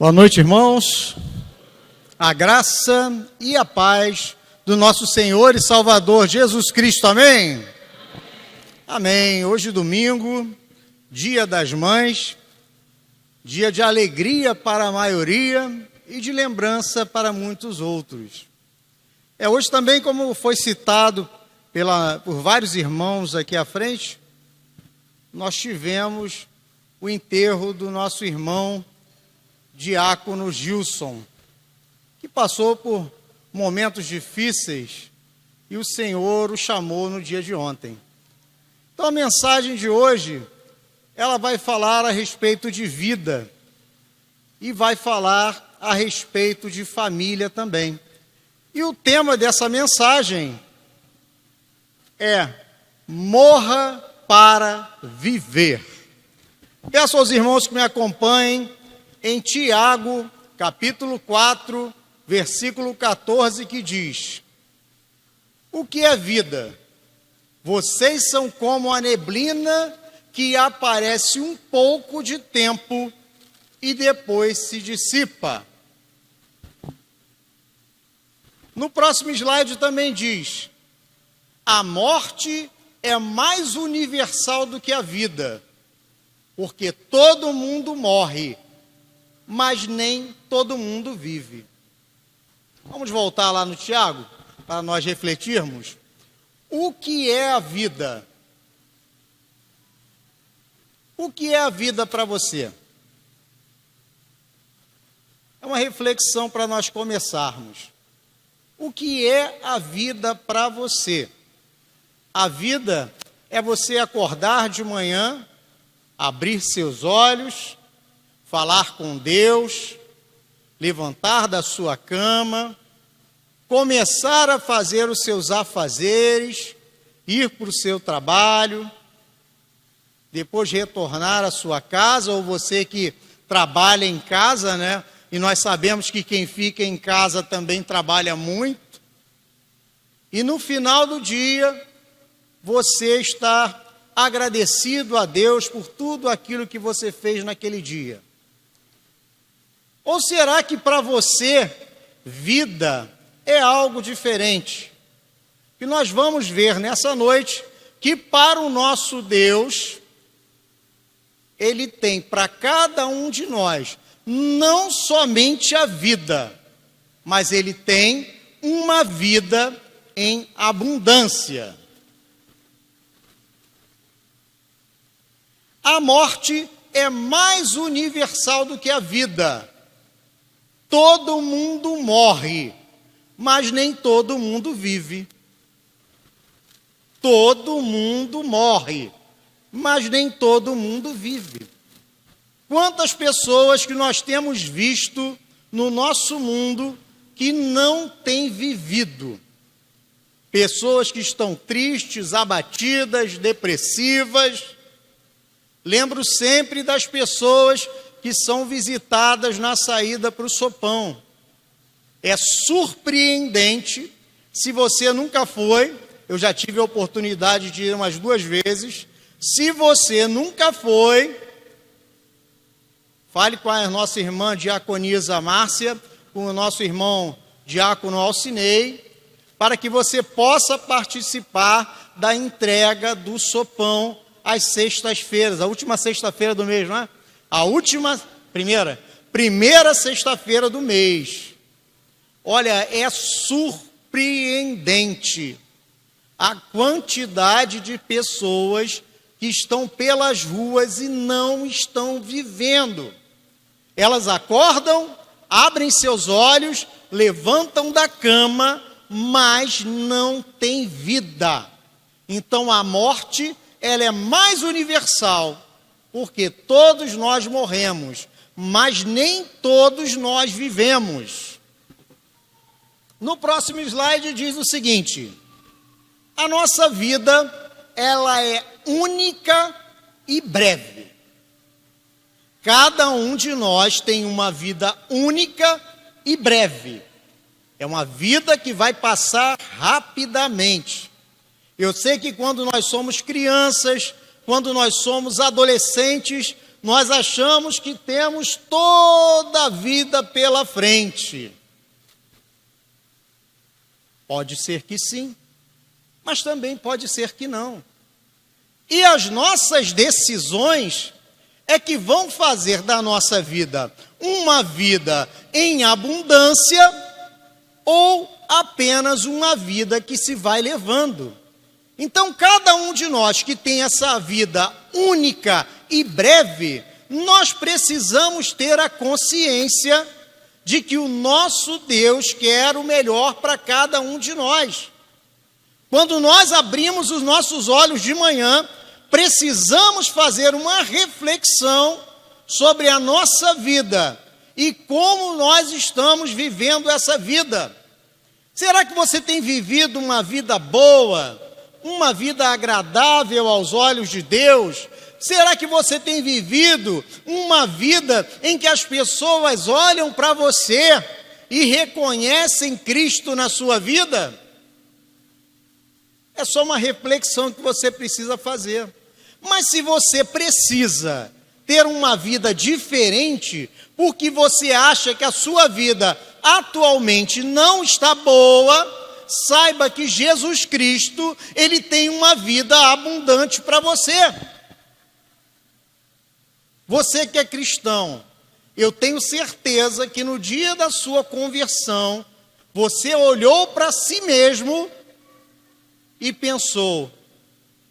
Boa noite, irmãos. A graça e a paz do nosso Senhor e Salvador Jesus Cristo. Amém? Amém. Hoje, domingo, dia das mães, dia de alegria para a maioria e de lembrança para muitos outros. Hoje também, como foi citado por vários irmãos aqui à frente, nós tivemos o enterro do nosso irmão Diácono Gilson, que passou por momentos difíceis e o Senhor o chamou no dia de ontem. Então a mensagem de hoje, ela vai falar a respeito de vida e vai falar a respeito de família também. E o tema dessa mensagem é: morra para viver. Peço aos irmãos que me acompanhem em Tiago, capítulo 4, versículo 14, que diz: o que é vida? Vocês são como a neblina que aparece um pouco de tempo e depois se dissipa. No próximo slide também diz: a morte é mais universal do que a vida, porque todo mundo morre, mas nem todo mundo vive. Vamos voltar lá no Tiago, para nós refletirmos. O que é a vida? O que é a vida para você? É uma reflexão para nós começarmos. O que é a vida para você? A vida é você acordar de manhã, abrir seus olhos, falar com Deus, levantar da sua cama, começar a fazer os seus afazeres, ir para o seu trabalho, depois retornar à sua casa, ou você que trabalha em casa, né? E nós sabemos que quem fica em casa também trabalha muito. E no final do dia, você está agradecido a Deus por tudo aquilo que você fez naquele dia. Ou será que para você, vida é algo diferente? E nós vamos ver nessa noite que para o nosso Deus, Ele tem para cada um de nós, não somente a vida, mas Ele tem uma vida em abundância. A morte é mais universal do que a vida. Todo mundo morre, mas nem todo mundo vive. Todo mundo morre, mas nem todo mundo vive. Quantas pessoas que nós temos visto no nosso mundo que não têm vivido? Pessoas que estão tristes, abatidas, depressivas. Lembro sempre das pessoas que são visitadas na saída para o sopão. É surpreendente, se você nunca foi, eu já tive a oportunidade de ir umas 2 vezes, se você nunca foi, fale com a nossa irmã diaconisa Márcia, com o nosso irmão diácono Alcinei, para que você possa participar da entrega do sopão às sextas-feiras, a última sexta-feira do mês, não é? A primeira sexta-feira do mês. Olha, é surpreendente a quantidade de pessoas que estão pelas ruas e não estão vivendo. Elas acordam, abrem seus olhos, levantam da cama, mas não têm vida. Então a morte, ela é mais universal, porque todos nós morremos, mas nem todos nós vivemos. No próximo slide diz o seguinte: a nossa vida, ela é única e breve. Cada um de nós tem uma vida única e breve. É uma vida que vai passar rapidamente. Eu sei que quando nós somos crianças, quando nós somos adolescentes, nós achamos que temos toda a vida pela frente. Pode ser que sim, mas também pode ser que não. E as nossas decisões é que vão fazer da nossa vida uma vida em abundância ou apenas uma vida que se vai levando. Então, cada um de nós que tem essa vida única e breve, nós precisamos ter a consciência de que o nosso Deus quer o melhor para cada um de nós. Quando nós abrimos os nossos olhos de manhã, precisamos fazer uma reflexão sobre a nossa vida e como nós estamos vivendo essa vida. Será que você tem vivido uma vida boa, uma vida agradável aos olhos de Deus? Será que você tem vivido uma vida em que as pessoas olham para você e reconhecem Cristo na sua vida? É só uma reflexão que você precisa fazer. Mas se você precisa ter uma vida diferente, porque você acha que a sua vida atualmente não está boa, saiba que Jesus Cristo, Ele tem uma vida abundante para você. Você que é cristão, eu tenho certeza que no dia da sua conversão, você olhou para si mesmo e pensou: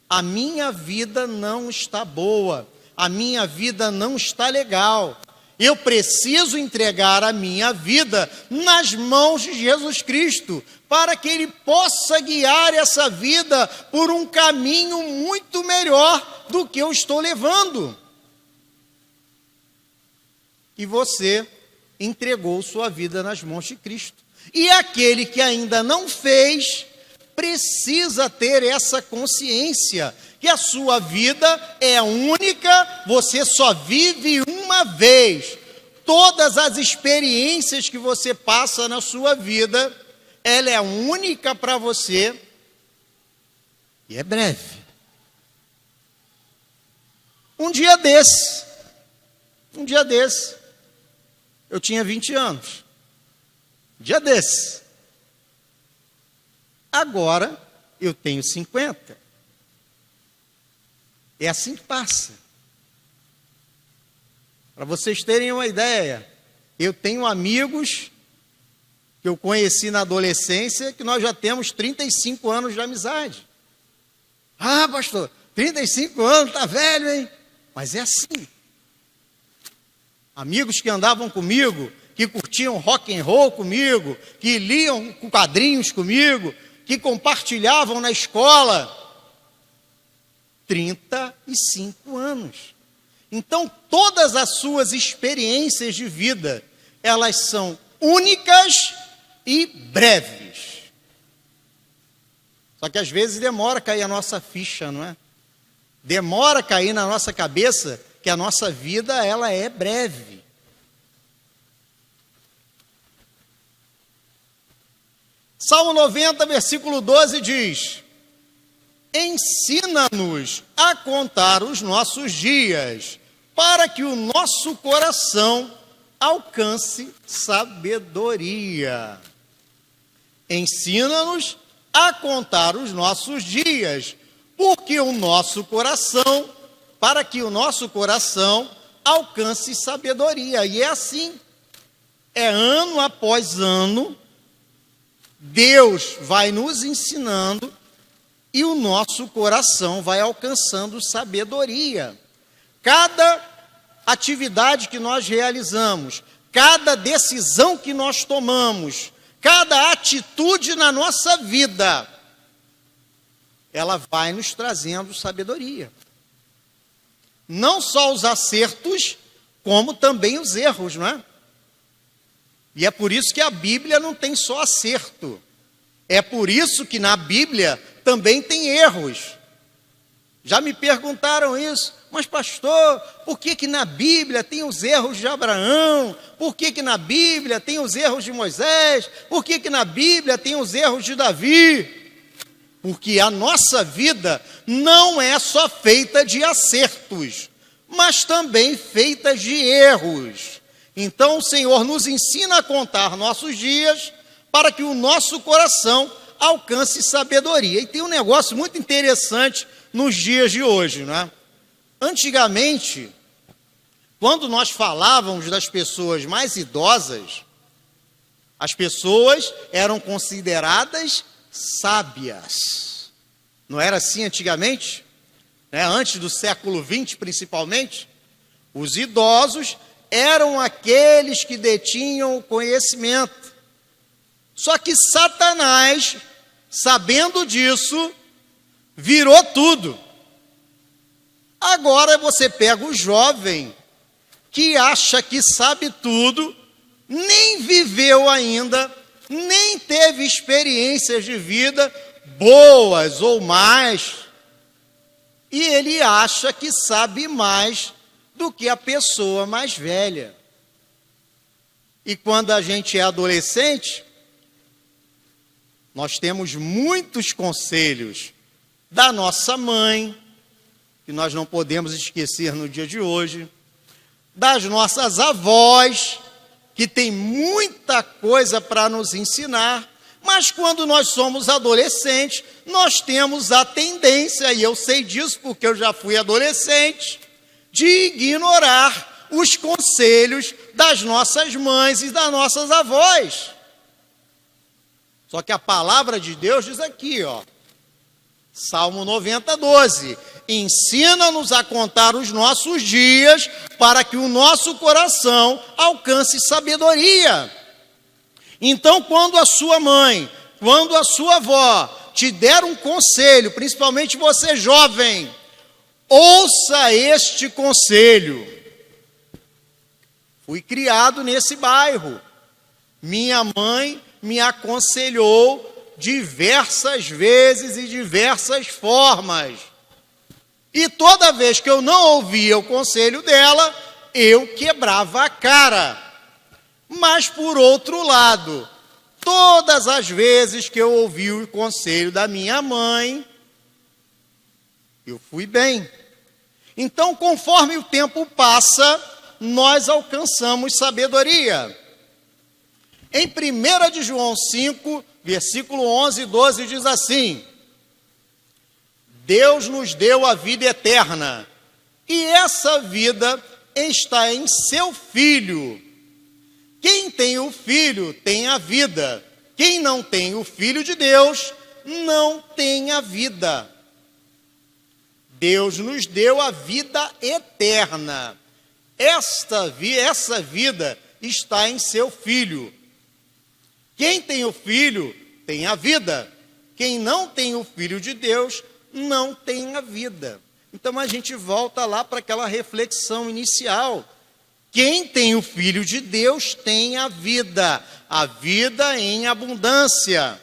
a minha vida não está boa, a minha vida não está legal. Eu preciso entregar a minha vida nas mãos de Jesus Cristo, para que Ele possa guiar essa vida por um caminho muito melhor do que eu estou levando. E você entregou sua vida nas mãos de Cristo. E aquele que ainda não fez, precisa ter essa consciência, que a sua vida é única, você só vive uma vez. Todas as experiências que você passa na sua vida, ela é única para você e é breve. Um dia desse, eu tinha 20 anos. Um dia desse. Agora, eu tenho 50. É assim que passa. Para vocês terem uma ideia, eu tenho amigos que eu conheci na adolescência, que nós já temos 35 anos de amizade. Ah, pastor, 35 anos, tá velho, hein? Mas é assim. Amigos que andavam comigo, que curtiam rock and roll comigo, que liam quadrinhos comigo, que compartilhavam na escola. 35 anos. Então, todas as suas experiências de vida, elas são únicas e breves. Só que às vezes demora a cair a nossa ficha, não é? Demora a cair na nossa cabeça que a nossa vida, ela é breve. Salmo 90, versículo 12 diz: ensina-nos a contar os nossos dias, para que o nosso coração alcance sabedoria. Ensina-nos a contar os nossos dias, porque o nosso coração, para que o nosso coração alcance sabedoria. E é assim, é ano após ano, Deus vai nos ensinando e o nosso coração vai alcançando sabedoria. Cada atividade que nós realizamos, cada decisão que nós tomamos, cada atitude na nossa vida, ela vai nos trazendo sabedoria. Não só os acertos, como também os erros, não é? E é por isso que a Bíblia não tem só acerto. É por isso que na Bíblia também tem erros. Já me perguntaram isso, mas pastor, por que na Bíblia tem os erros de Abraão? Por que na Bíblia tem os erros de Moisés? Por que na Bíblia tem os erros de Davi? Porque a nossa vida não é só feita de acertos, mas também feitas de erros. Então o Senhor nos ensina a contar nossos dias para que o nosso coração alcance sabedoria. E tem um negócio muito interessante nos dias de hoje, né? Antigamente, quando nós falávamos das pessoas mais idosas, as pessoas eram consideradas sábias. Não era assim antigamente? Antes do século XX, principalmente, os idosos eram aqueles que detinham o conhecimento. Só que Satanás, sabendo disso, virou tudo. Agora você pega o jovem que acha que sabe tudo, nem viveu ainda, nem teve experiências de vida boas ou mais, e ele acha que sabe mais do que a pessoa mais velha. E quando a gente é adolescente, nós temos muitos conselhos da nossa mãe, que nós não podemos esquecer no dia de hoje, das nossas avós, que tem muita coisa para nos ensinar, mas quando nós somos adolescentes, nós temos a tendência, e eu sei disso porque eu já fui adolescente, de ignorar os conselhos das nossas mães e das nossas avós. Só que a palavra de Deus diz aqui, Salmo 90, 12, ensina-nos a contar os nossos dias para que o nosso coração alcance sabedoria. Então, quando a sua mãe, quando a sua avó te der um conselho, principalmente você jovem, ouça este conselho. Fui criado nesse bairro. Minha mãe me aconselhou diversas vezes e diversas formas. E toda vez que eu não ouvia o conselho dela, eu quebrava a cara. Mas, por outro lado, todas as vezes que eu ouvi o conselho da minha mãe, eu fui bem. Então, conforme o tempo passa, nós alcançamos sabedoria. Em 1 de João 5, versículo 11 e 12, diz assim: Deus nos deu a vida eterna, e essa vida está em seu Filho. Quem tem o Filho tem a vida. Quem não tem o Filho de Deus não tem a vida. Deus nos deu a vida eterna. Essa vida está em seu Filho. Quem tem o Filho tem a vida. Quem não tem o Filho de Deus não tem a vida. Então a gente volta lá para aquela reflexão inicial. Quem tem o Filho de Deus tem a vida em abundância.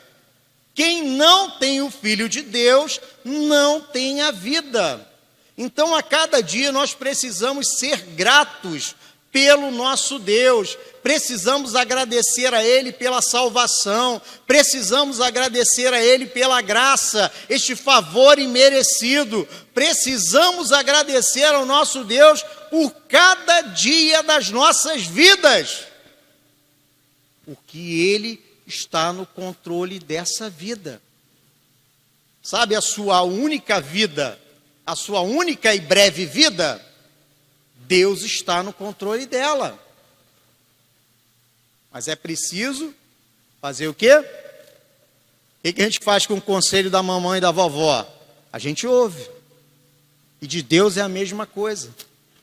Quem não tem o Filho de Deus não tem a vida. Então, a cada dia nós precisamos ser gratos pelo nosso Deus, precisamos agradecer a Ele pela salvação, precisamos agradecer a Ele pela graça, este favor imerecido, precisamos agradecer ao nosso Deus por cada dia das nossas vidas, porque Ele está no controle dessa vida. Sabe, a sua única vida, a sua única e breve vida, Deus está no controle dela. Mas é preciso fazer o quê? O que a gente faz com o conselho da mamãe e da vovó? A gente ouve. E de Deus é a mesma coisa.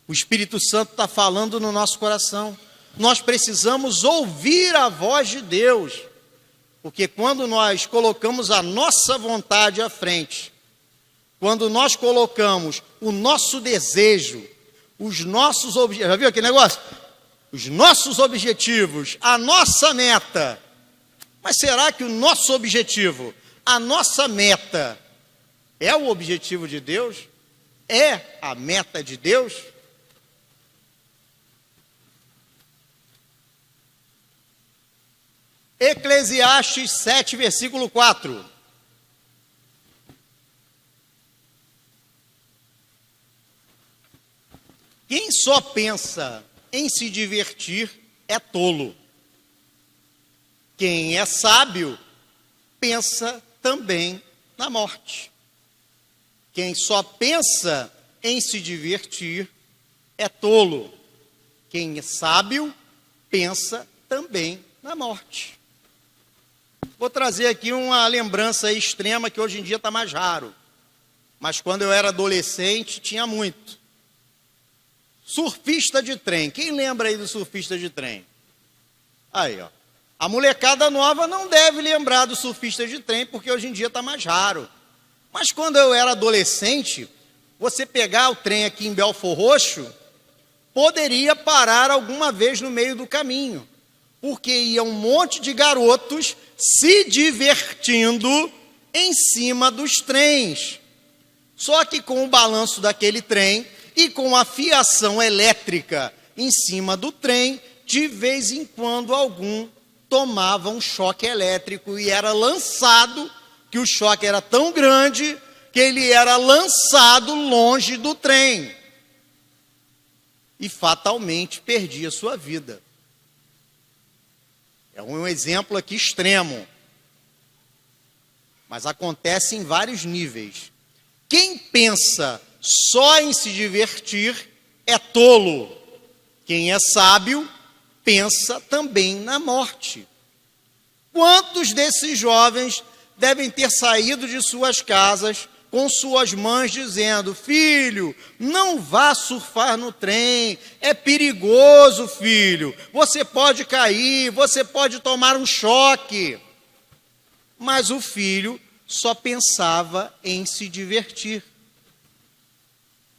O Espírito Santo está falando no nosso coração. Nós precisamos ouvir a voz de Deus. Porque quando nós colocamos a nossa vontade à frente, quando nós colocamos o nosso desejo, os nossos objetivos, já viu aquele negócio? Os nossos objetivos, a nossa meta. Mas será que o nosso objetivo, a nossa meta, é o objetivo de Deus? É a meta de Deus? Eclesiastes 7, versículo 4. Quem só pensa em se divertir é tolo. Quem é sábio pensa também na morte. Quem só pensa em se divertir é tolo. Quem é sábio pensa também na morte. Vou trazer aqui uma lembrança extrema que hoje em dia está mais raro. Mas quando eu era adolescente tinha muito. Surfista de trem. Quem lembra aí do surfista de trem? Aí, ó. A molecada nova não deve lembrar do surfista de trem, porque hoje em dia está mais raro. Mas quando eu era adolescente, você pegar o trem aqui em Belfor Roxo, poderia parar alguma vez no meio do caminho, porque ia um monte de garotos se divertindo em cima dos trens. Só que com o balanço daquele trem e com a fiação elétrica em cima do trem, de vez em quando algum tomava um choque elétrico e era lançado, que o choque era tão grande que ele era lançado longe do trem e fatalmente perdia sua vida. É um exemplo aqui extremo, mas acontece em vários níveis. Quem pensa só em se divertir é tolo. Quem é sábio pensa também na morte. Quantos desses jovens devem ter saído de suas casas com suas mães dizendo: filho, não vá surfar no trem, é perigoso, filho, você pode cair, você pode tomar um choque. Mas o filho só pensava em se divertir,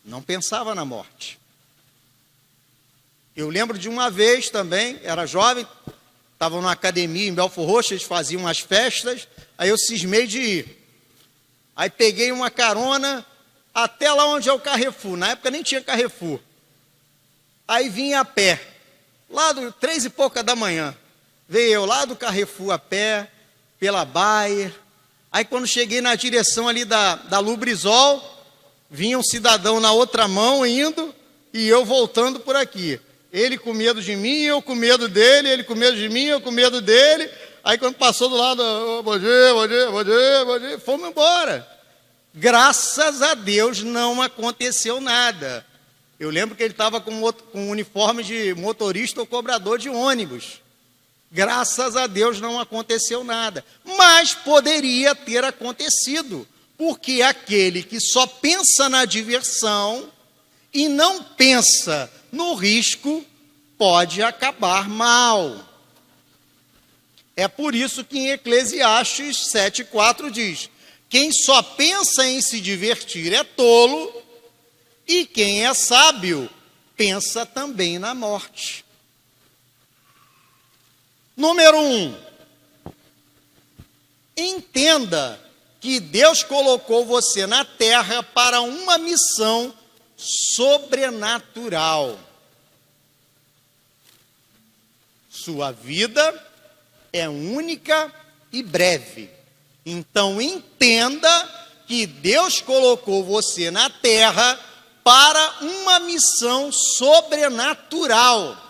não pensava na morte. Eu lembro de uma vez também, era jovem, estava numa academia em Belfor Roxo, eles faziam umas festas, aí eu cismei de ir. Aí peguei uma carona até lá onde é o Carrefour, na época nem tinha Carrefour. Aí vim a pé, lá do 3 e pouca da manhã, veio eu lá do Carrefour a pé, pela Bayer. Aí quando cheguei na direção ali da Lubrizol, vinha um cidadão na outra mão indo e eu voltando por aqui. Ele com medo de mim, eu com medo dele, ele com medo de mim, eu com medo dele. Aí quando passou do lado, oh, bom dia, fomos embora. Graças a Deus não aconteceu nada. Eu lembro que ele estava com um uniforme de motorista ou cobrador de ônibus. Graças a Deus não aconteceu nada. Mas poderia ter acontecido, porque aquele que só pensa na diversão e não pensa no risco pode acabar mal. É por isso que em Eclesiastes 7,4 diz: quem só pensa em se divertir é tolo, e quem é sábio pensa também na morte. Número 1, entenda que Deus colocou você na terra para uma missão sobrenatural. Sua vida é única e breve. Então entenda que Deus colocou você na terra para uma missão sobrenatural.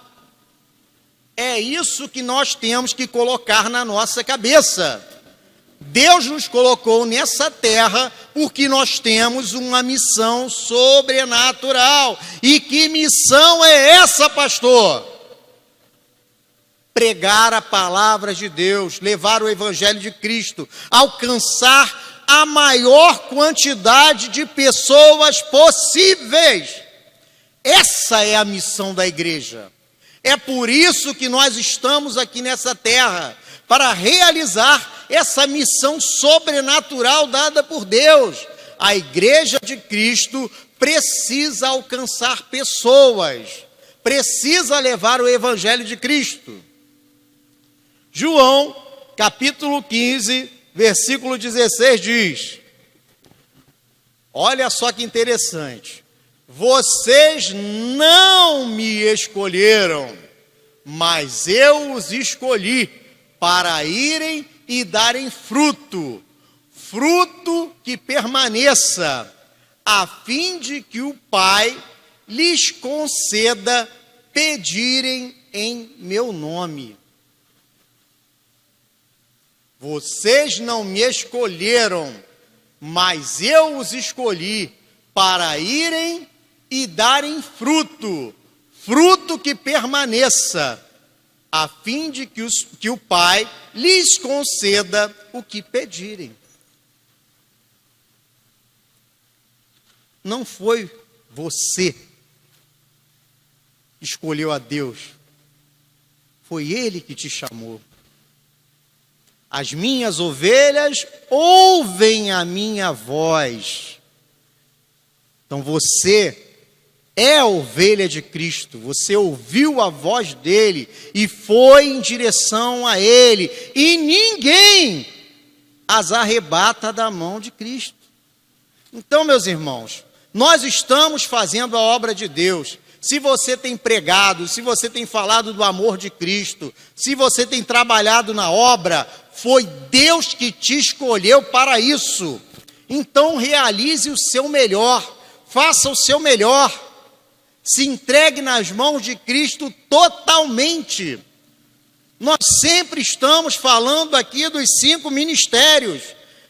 É isso que nós temos que colocar na nossa cabeça. Deus nos colocou nessa terra porque nós temos uma missão sobrenatural. E que missão é essa, pastor? Pregar a palavra de Deus, levar o evangelho de Cristo, alcançar a maior quantidade de pessoas possíveis. Essa é a missão da igreja. É por isso que nós estamos aqui nessa terra, para realizar essa missão sobrenatural dada por Deus. A igreja de Cristo precisa alcançar pessoas, precisa levar o evangelho de Cristo. João, capítulo 15, versículo 16 diz: olha só que interessante, vocês não me escolheram, mas eu os escolhi para irem e darem fruto, fruto que permaneça, a fim de que o Pai lhes conceda pedirem em meu nome. Vocês não me escolheram, mas eu os escolhi para irem e darem fruto, fruto que permaneça, a fim de que o Pai lhes conceda o que pedirem. Não foi você que escolheu a Deus, foi Ele que te chamou. As minhas ovelhas ouvem a minha voz. Então você é a ovelha de Cristo, você ouviu a voz dele e foi em direção a ele, e ninguém as arrebata da mão de Cristo. Então, meus irmãos, nós estamos fazendo a obra de Deus. Se você tem pregado, se você tem falado do amor de Cristo, se você tem trabalhado na obra, foi Deus que te escolheu para isso. Então realize o seu melhor, faça o seu melhor, se entregue nas mãos de Cristo totalmente. Nós sempre estamos falando aqui dos 5 ministérios,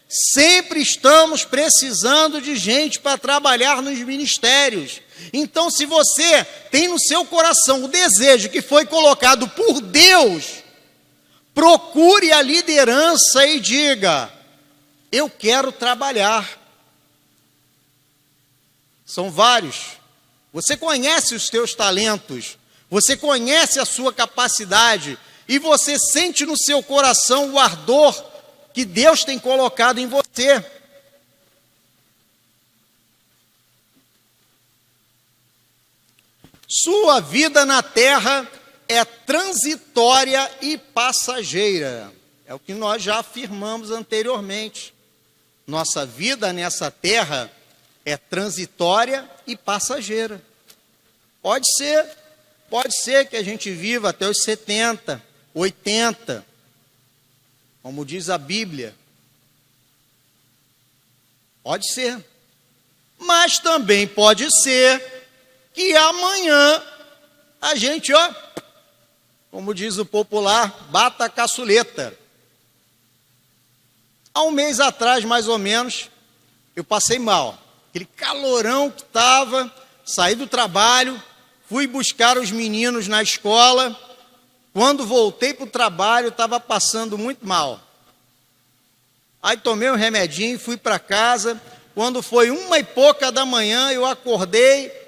sempre estamos precisando de gente para trabalhar nos ministérios. Então, se você tem no seu coração o desejo que foi colocado por Deus, procure a liderança e diga: eu quero trabalhar. São vários. Você conhece os teus talentos, você conhece a sua capacidade, e você sente no seu coração o ardor que Deus tem colocado em você. Sua vida na terra é transitória e passageira. É o que nós já afirmamos anteriormente. Nossa vida nessa terra é transitória e passageira. Pode ser que a gente viva até os 70, 80, como diz a Bíblia. Pode ser. Mas também pode ser que amanhã a gente, como diz o popular, bata a caçuleta. Há um mês atrás, mais ou menos, eu passei mal. Aquele calorão que estava, saí do trabalho, fui buscar os meninos na escola. Quando voltei para o trabalho, estava passando muito mal. Aí tomei um remedinho, fui para casa. Quando foi 1h pouca da manhã, eu acordei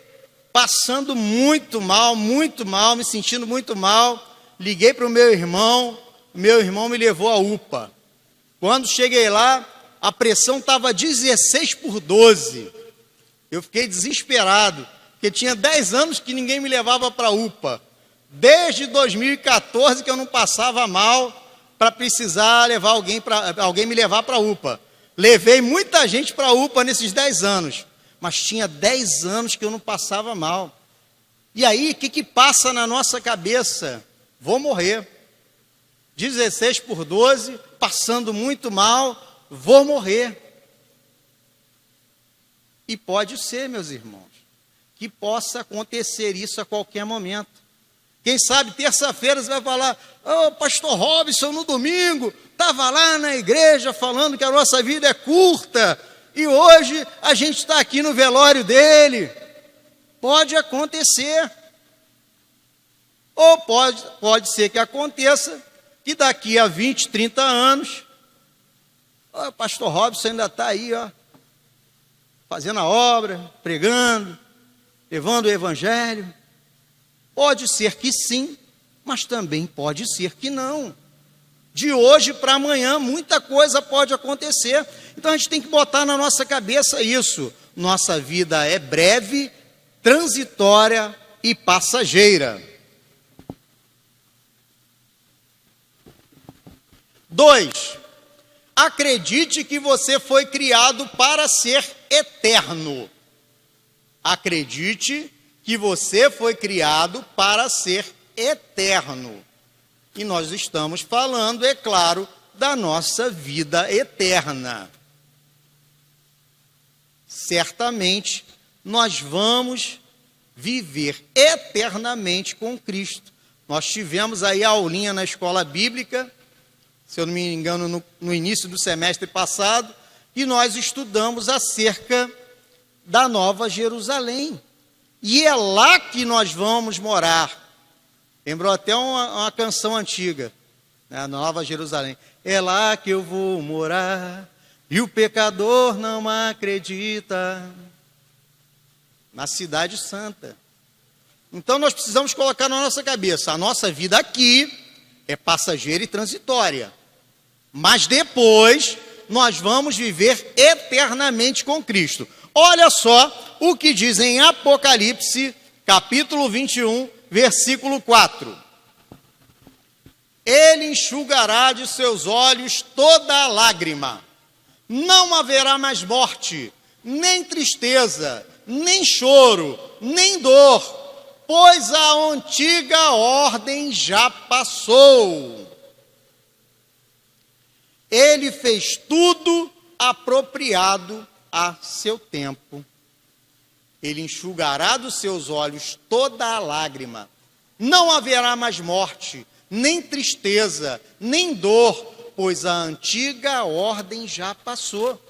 passando muito mal, me sentindo muito mal. Liguei para o meu irmão me levou à UPA. Quando cheguei lá, a pressão estava 16/12. Eu fiquei desesperado, porque tinha 10 anos que ninguém me levava para a UPA. Desde 2014 que eu não passava mal para precisar levar alguém me levar para a UPA. Levei muita gente para a UPA nesses 10 anos, mas tinha 10 anos que eu não passava mal. E aí, o que passa na nossa cabeça? Vou morrer. 16/12, passando muito mal, vou morrer. E pode ser, meus irmãos, que possa acontecer isso a qualquer momento. Quem sabe terça-feira você vai falar: pastor Robson, no domingo, estava lá na igreja falando que a nossa vida é curta, e hoje a gente está aqui no velório dele. Pode acontecer. Ou pode ser que aconteça que daqui a 20, 30 anos, o pastor Robson ainda está aí, fazendo a obra, pregando, levando o evangelho. Pode ser que sim, mas também pode ser que não. De hoje para amanhã, muita coisa pode acontecer. Então a gente tem que botar na nossa cabeça isso. Nossa vida é breve, transitória e passageira. 2. Acredite que você foi criado para ser eterno. Acredite que você foi criado para ser eterno. E nós estamos falando, é claro, da nossa vida eterna. Certamente, nós vamos viver eternamente com Cristo. Nós tivemos aí a aulinha na escola bíblica, se eu não me engano, no início do semestre passado, e nós estudamos acerca da Nova Jerusalém. E é lá que nós vamos morar. Lembrou até uma canção antiga, né? Nova Jerusalém. É lá que eu vou morar, e o pecador não acredita. Na cidade santa. Então nós precisamos colocar na nossa cabeça, a nossa vida aqui é passageira e transitória. Mas depois nós vamos viver eternamente com Cristo. Olha só o que diz em Apocalipse, capítulo 21, versículo 4. Ele enxugará de seus olhos toda lágrima. Não haverá mais morte, nem tristeza, nem choro, nem dor, pois a antiga ordem já passou. Ele fez tudo apropriado a seu tempo. Ele enxugará dos seus olhos toda a lágrima. Não haverá mais morte, nem tristeza, nem dor, pois a antiga ordem já passou.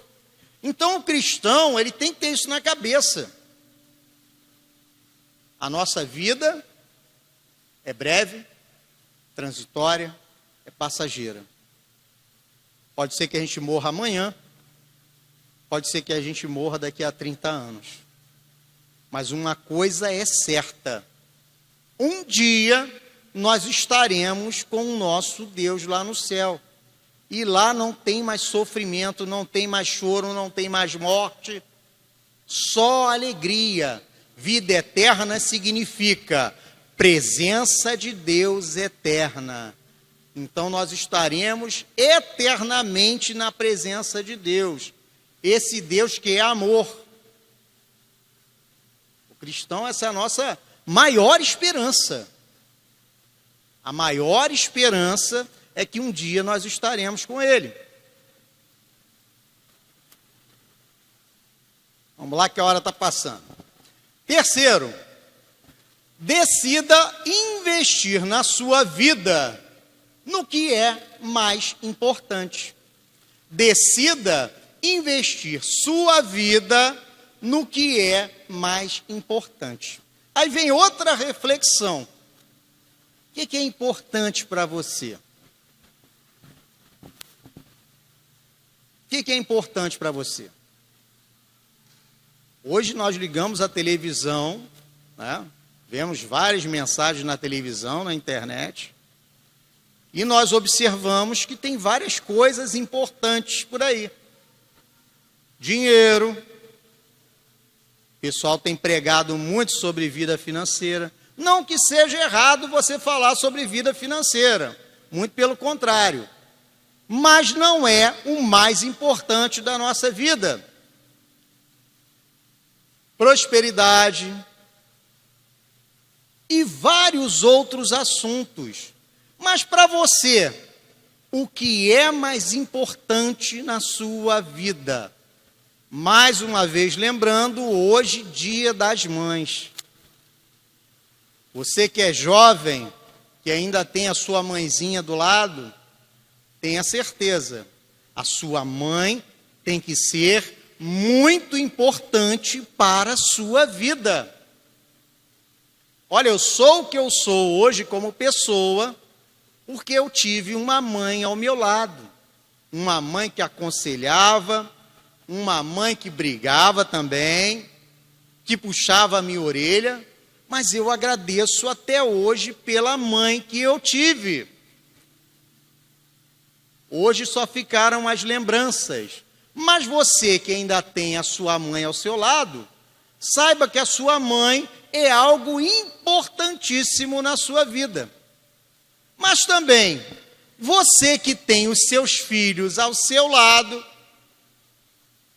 Então o cristão, ele tem que ter isso na cabeça. A nossa vida é breve, transitória, é passageira. Pode ser que a gente morra amanhã, pode ser que a gente morra daqui a 30 anos. Mas uma coisa é certa: um dia nós estaremos com o nosso Deus lá no céu. E lá não tem mais sofrimento, não tem mais choro, não tem mais morte, só alegria. Vida eterna significa presença de Deus eterna. Então nós estaremos eternamente na presença de Deus. Esse Deus que é amor. O cristão, essa é a nossa maior esperança. A maior esperança é que um dia nós estaremos com Ele. Vamos lá que a hora está passando. Terceiro, decida investir na sua vida no que é mais importante. Decida investir sua vida no que é mais importante. Aí vem outra reflexão. O que é importante para você? O que é importante para você? Hoje nós ligamos a televisão, né? Vemos várias mensagens na televisão, na internet, e nós observamos que tem várias coisas importantes por aí. Dinheiro. O pessoal tem pregado muito sobre vida financeira. Não que seja errado você falar sobre vida financeira, muito pelo contrário. Mas não é o mais importante da nossa vida. Prosperidade e vários outros assuntos. Mas para você, o que é mais importante na sua vida? Mais uma vez lembrando, hoje, Dia das Mães. Você que é jovem, que ainda tem a sua mãezinha do lado, tenha certeza, a sua mãe tem que ser muito importante para a sua vida. Olha, eu sou o que eu sou hoje como pessoa, porque eu tive uma mãe ao meu lado. Uma mãe que aconselhava, uma mãe que brigava também, que puxava a minha orelha, mas eu agradeço até hoje pela mãe que eu tive. Hoje só ficaram as lembranças. Mas você que ainda tem a sua mãe ao seu lado, saiba que a sua mãe é algo importantíssimo na sua vida. Mas também, você que tem os seus filhos ao seu lado,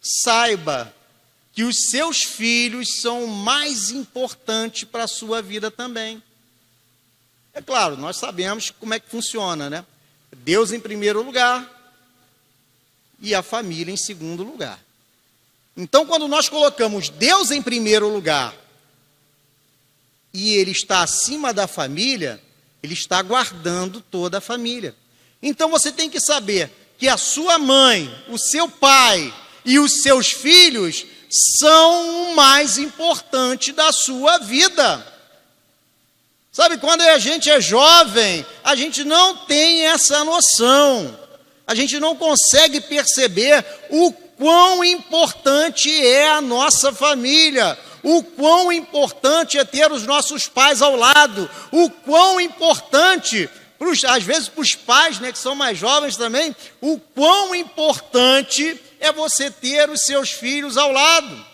saiba que os seus filhos são o mais importante para a sua vida também. É claro, nós sabemos como é que funciona, né? Deus em primeiro lugar e a família em segundo lugar. Então, quando nós colocamos Deus em primeiro lugar e ele está acima da família, ele está guardando toda a família. Então você tem que saber que a sua mãe, o seu pai e os seus filhos são o mais importante da sua vida. Sabe, quando a gente é jovem, a gente não tem essa noção. A gente não consegue perceber o quão importante é a nossa família, o quão importante é ter os nossos pais ao lado, o quão importante, às vezes para os pais, né, que são mais jovens também, o quão importante é você ter os seus filhos ao lado.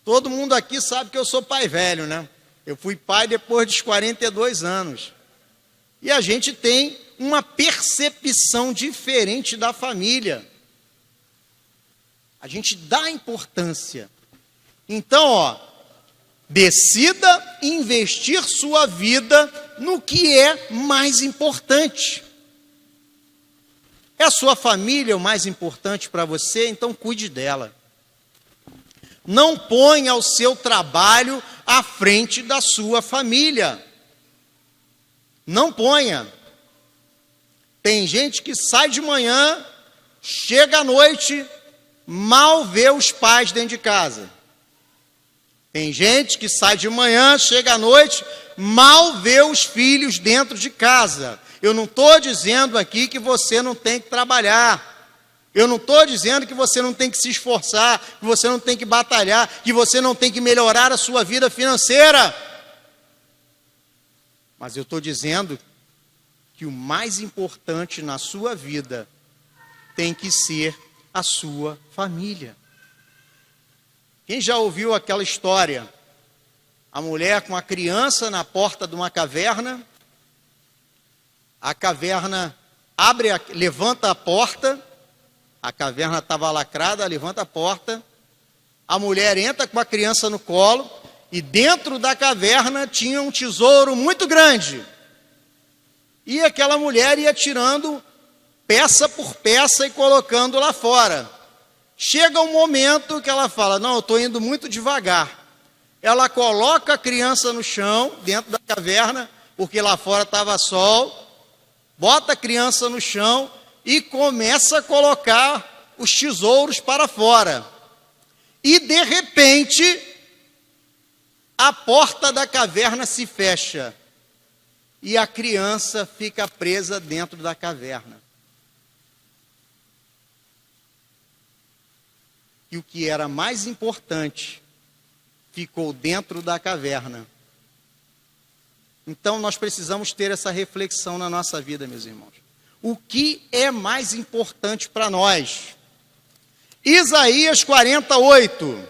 Todo mundo aqui sabe que eu sou pai velho, né? Eu fui pai depois dos 42 anos. E a gente tem uma percepção diferente da família. A gente dá importância. Então, decida investir sua vida no que é mais importante. É a sua família o mais importante para você? Então cuide dela. Não ponha o seu trabalho à frente da sua família. Não ponha. Tem gente que sai de manhã, chega à noite, mal vê os pais dentro de casa. Tem gente que sai de manhã, chega à noite, mal vê os filhos dentro de casa. Eu não estou dizendo aqui que você não tem que trabalhar. Eu não estou dizendo que você não tem que se esforçar, que você não tem que batalhar, que você não tem que melhorar a sua vida financeira. Mas eu estou dizendo que o mais importante na sua vida tem que ser a sua família. Quem já ouviu aquela história? A mulher com a criança na porta de uma caverna, a caverna levanta a porta, a caverna estava lacrada, levanta a porta, a mulher entra com a criança no colo, e dentro da caverna tinha um tesouro muito grande. E aquela mulher ia tirando peça por peça e colocando lá fora. Chega um momento que ela fala, não, eu estou indo muito devagar. Ela coloca a criança no chão, dentro da caverna, porque lá fora estava sol, bota a criança no chão e começa a colocar os tesouros para fora. E, de repente, a porta da caverna se fecha e a criança fica presa dentro da caverna. E o que era mais importante ficou dentro da caverna. Então nós precisamos ter essa reflexão na nossa vida, meus irmãos. O que é mais importante para nós? Isaías 48,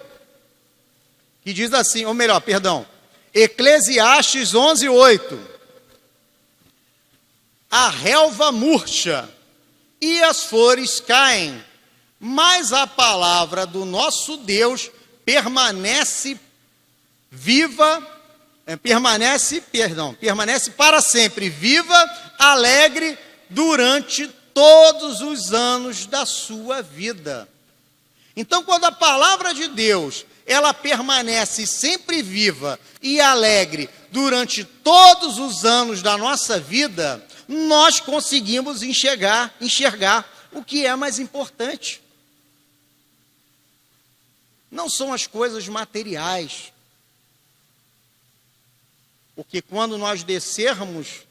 que diz assim, ou melhor, perdão, Eclesiastes 11:8. A relva murcha e as flores caem, mas a palavra do nosso Deus permanece viva, permanece para sempre, viva, alegre, durante todos os anos da sua vida. Então, quando a palavra de Deus, ela permanece sempre viva e alegre durante todos os anos da nossa vida, nós conseguimos enxergar o que é mais importante. Não são as coisas materiais. Porque quando nós descermos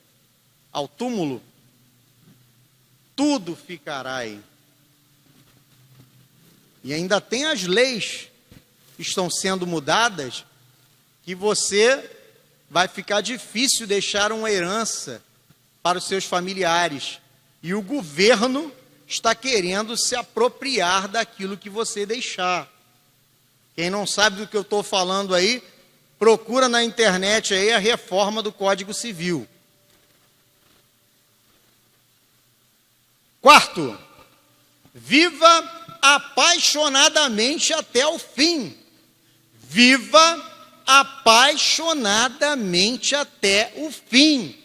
ao túmulo, tudo ficará aí. E ainda tem as leis que estão sendo mudadas, que você vai ficar difícil deixar uma herança para os seus familiares. E o governo está querendo se apropriar daquilo que você deixar. Quem não sabe do que eu estou falando aí, procura na internet aí a reforma do Código Civil. Quarto, viva apaixonadamente até o fim. Viva apaixonadamente até o fim.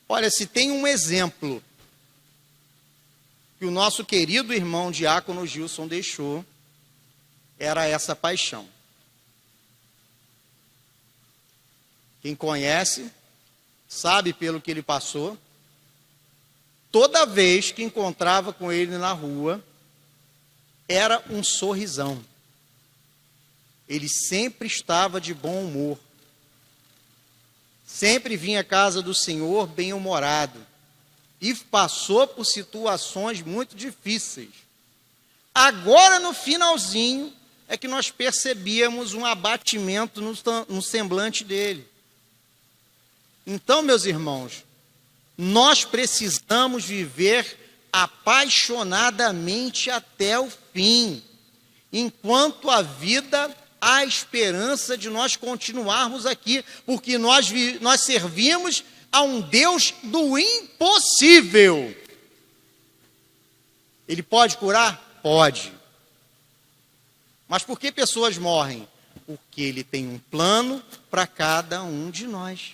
Olha, se tem um exemplo que o nosso querido irmão Diácono Gilson deixou, era essa paixão. Quem conhece, sabe pelo que ele passou. Toda vez que encontrava com ele na rua, era um sorrisão. Ele sempre estava de bom humor. Sempre vinha à casa do Senhor bem-humorado. E passou por situações muito difíceis. Agora, no finalzinho, é que nós percebíamos um abatimento no semblante dele. Então, meus irmãos, nós precisamos viver apaixonadamente até o fim. Enquanto a vida, há esperança de nós continuarmos aqui, porque nós servimos a um Deus do impossível. Ele pode curar? Pode. Mas por que pessoas morrem? Porque ele tem um plano para cada um de nós.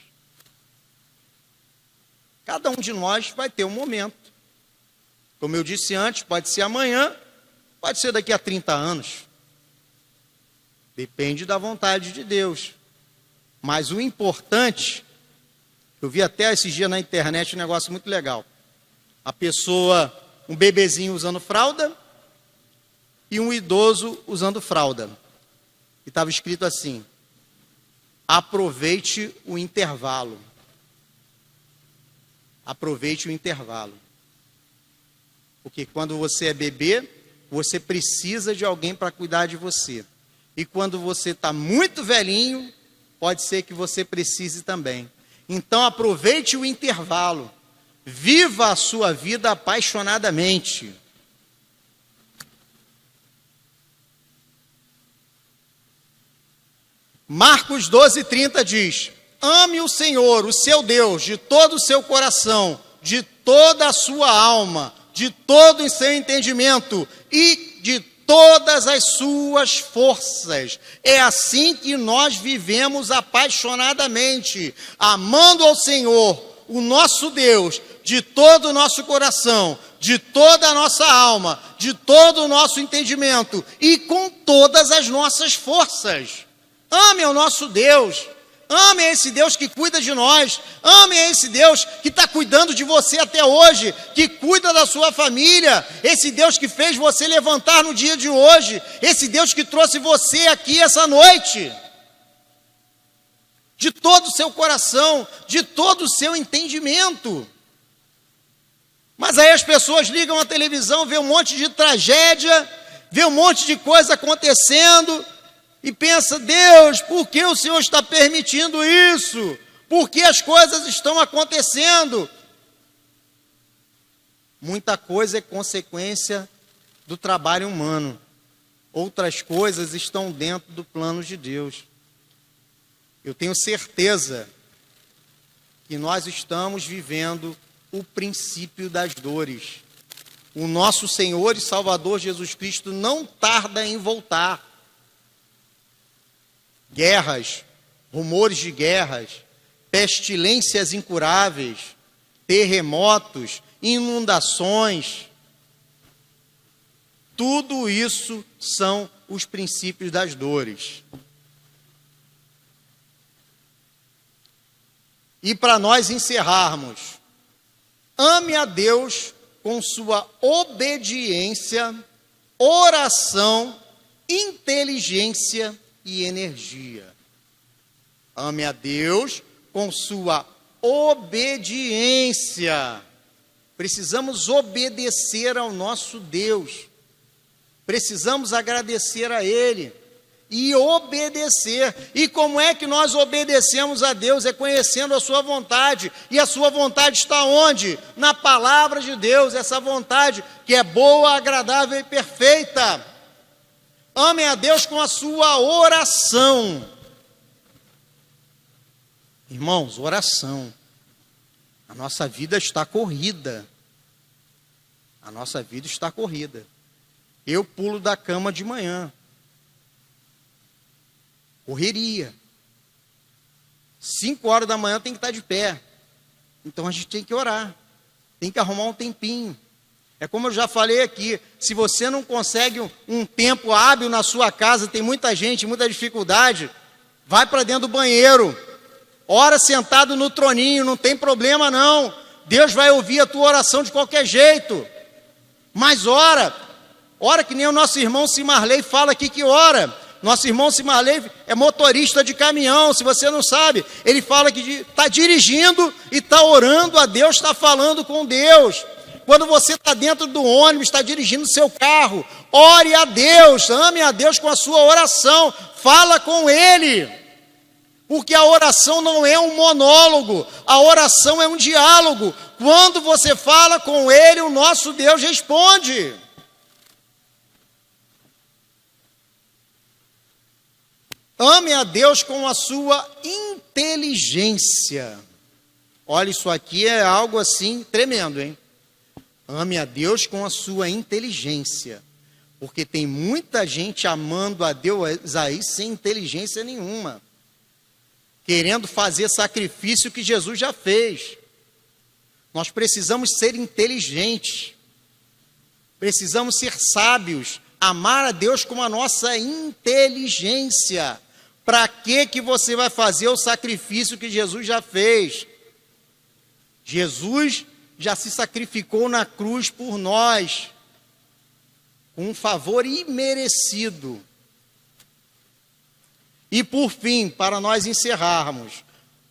Cada um de nós vai ter um momento. Como eu disse antes, pode ser amanhã, pode ser daqui a 30 anos. Depende da vontade de Deus. Mas o importante, eu vi até esses dias na internet um negócio muito legal. A pessoa, um bebezinho usando fralda e um idoso usando fralda. E estava escrito assim: aproveite o intervalo. Aproveite o intervalo. Porque quando você é bebê, você precisa de alguém para cuidar de você. E quando você está muito velhinho, pode ser que você precise também. Então aproveite o intervalo. Viva a sua vida apaixonadamente. Marcos 12:30 diz: ame o Senhor, o seu Deus, de todo o seu coração, de toda a sua alma, de todo o seu entendimento e de todas as suas forças. É assim que nós vivemos apaixonadamente, amando ao Senhor, o nosso Deus, de todo o nosso coração, de toda a nossa alma, de todo o nosso entendimento e com todas as nossas forças. Ame ao nosso Deus. Ame a esse Deus que cuida de nós. Ame a esse Deus que está cuidando de você até hoje, que cuida da sua família. Esse Deus que fez você levantar no dia de hoje. Esse Deus que trouxe você aqui essa noite. De todo o seu coração, de todo o seu entendimento. Mas aí as pessoas ligam a televisão, vê um monte de tragédia, vê um monte de coisa acontecendo, e pensa: Deus, por que o Senhor está permitindo isso? Por que as coisas estão acontecendo? Muita coisa é consequência do trabalho humano. Outras coisas estão dentro do plano de Deus. Eu tenho certeza que nós estamos vivendo o princípio das dores. O nosso Senhor e Salvador Jesus Cristo não tarda em voltar. Guerras, rumores de guerras, pestilências incuráveis, terremotos, inundações. Tudo isso são os princípios das dores. E para nós encerrarmos, ame a Deus com sua obediência, oração, inteligência e energia. Ame a Deus com sua obediência. Precisamos obedecer ao nosso Deus. Precisamos agradecer a Ele e obedecer. E como é que nós obedecemos a Deus? É conhecendo a sua vontade. E a sua vontade está onde? Na palavra de Deus. Essa vontade que é boa, agradável e perfeita. Amem a Deus com a sua oração. Irmãos, oração. A nossa vida está corrida. A nossa vida está corrida. Eu pulo da cama de manhã. Correria. 5 horas da manhã tem que estar de pé. Então a gente tem que orar. Tem que arrumar um tempinho. É como eu já falei aqui, se você não consegue um tempo hábil na sua casa, tem muita gente, muita dificuldade, vai para dentro do banheiro, ora sentado no troninho, não tem problema não. Deus vai ouvir a tua oração de qualquer jeito. Mas ora que nem o nosso irmão Simarley fala aqui que ora. Nosso irmão Simarley é motorista de caminhão, se você não sabe. Ele fala que está dirigindo e está orando a Deus, está falando com Deus. Quando você está dentro do ônibus, está dirigindo seu carro, ore a Deus, ame a Deus com a sua oração, fala com Ele. Porque a oração não é um monólogo, a oração é um diálogo. Quando você fala com Ele, o nosso Deus responde. Ame a Deus com a sua inteligência. Olha, isso aqui é algo assim tremendo, hein? Ame a Deus com a sua inteligência. Porque tem muita gente amando a Deus aí sem inteligência nenhuma. Querendo fazer sacrifício que Jesus já fez. Nós precisamos ser inteligentes. Precisamos ser sábios. Amar a Deus com a nossa inteligência. Para que você vai fazer o sacrifício que Jesus já fez? Jesus já se sacrificou na cruz por nós, com um favor imerecido. E por fim, para nós encerrarmos,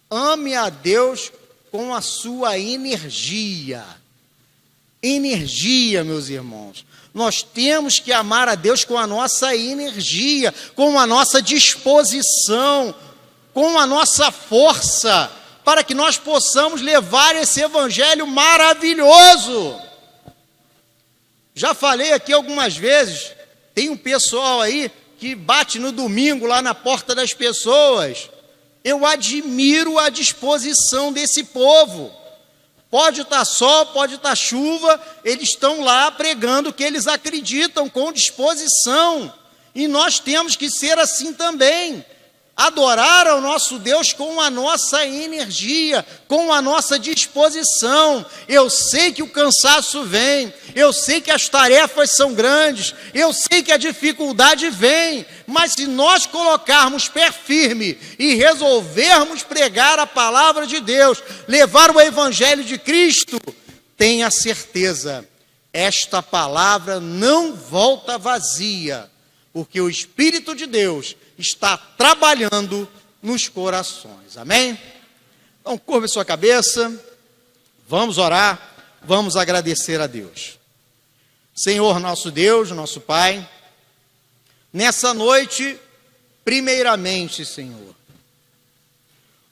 ame a Deus com a sua energia. Energia, meus irmãos. Nós temos que amar a Deus com a nossa energia, com a nossa disposição, com a nossa força, para que nós possamos levar esse evangelho maravilhoso. Já falei aqui algumas vezes, tem um pessoal aí que bate no domingo lá na porta das pessoas. Eu admiro a disposição desse povo. Pode estar sol, pode estar chuva, eles estão lá pregando o que eles acreditam com disposição. E nós temos que ser assim também. Adorar ao nosso Deus com a nossa energia, com a nossa disposição. Eu sei que o cansaço vem, eu sei que as tarefas são grandes, eu sei que a dificuldade vem, mas se nós colocarmos pé firme e resolvermos pregar a palavra de Deus, levar o evangelho de Cristo, tenha certeza, esta palavra não volta vazia, porque o Espírito de Deus está trabalhando nos corações, amém? Então, curva sua cabeça, vamos orar, vamos agradecer a Deus. Senhor, nosso Deus, nosso Pai, nessa noite, primeiramente, Senhor,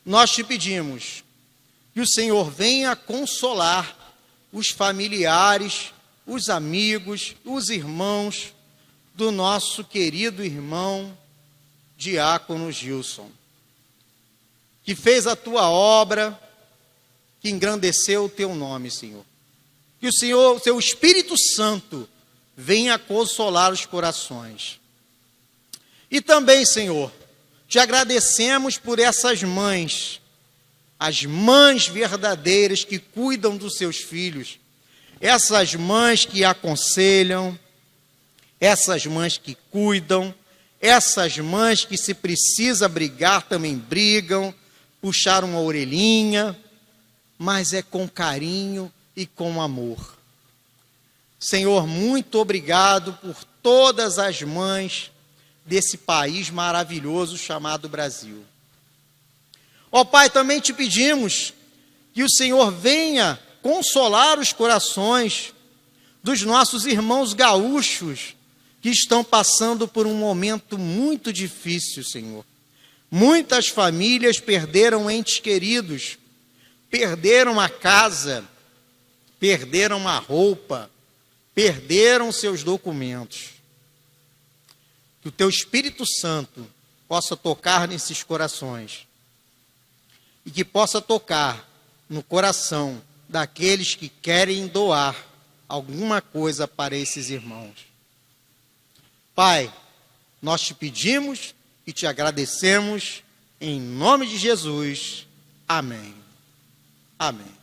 nós te pedimos que o Senhor venha consolar os familiares, os amigos, os irmãos do nosso querido irmão Diácono Gilson, que fez a tua obra, que engrandeceu o teu nome, Senhor. Que o Senhor, o teu Espírito Santo, venha consolar os corações. E também, Senhor, te agradecemos por essas mães, as mães verdadeiras que cuidam dos seus filhos, essas mães que aconselham, essas mães que cuidam, essas mães que, se precisa brigar, também brigam, puxar uma orelhinha, mas é com carinho e com amor. Senhor, muito obrigado por todas as mães desse país maravilhoso chamado Brasil. Ó Pai, também te pedimos que o Senhor venha consolar os corações dos nossos irmãos gaúchos, que estão passando por um momento muito difícil, Senhor. Muitas famílias perderam entes queridos, perderam a casa, perderam a roupa, perderam seus documentos. Que o teu Espírito Santo possa tocar nesses corações e que possa tocar no coração daqueles que querem doar alguma coisa para esses irmãos. Pai, nós te pedimos e te agradecemos em nome de Jesus. Amém. Amém.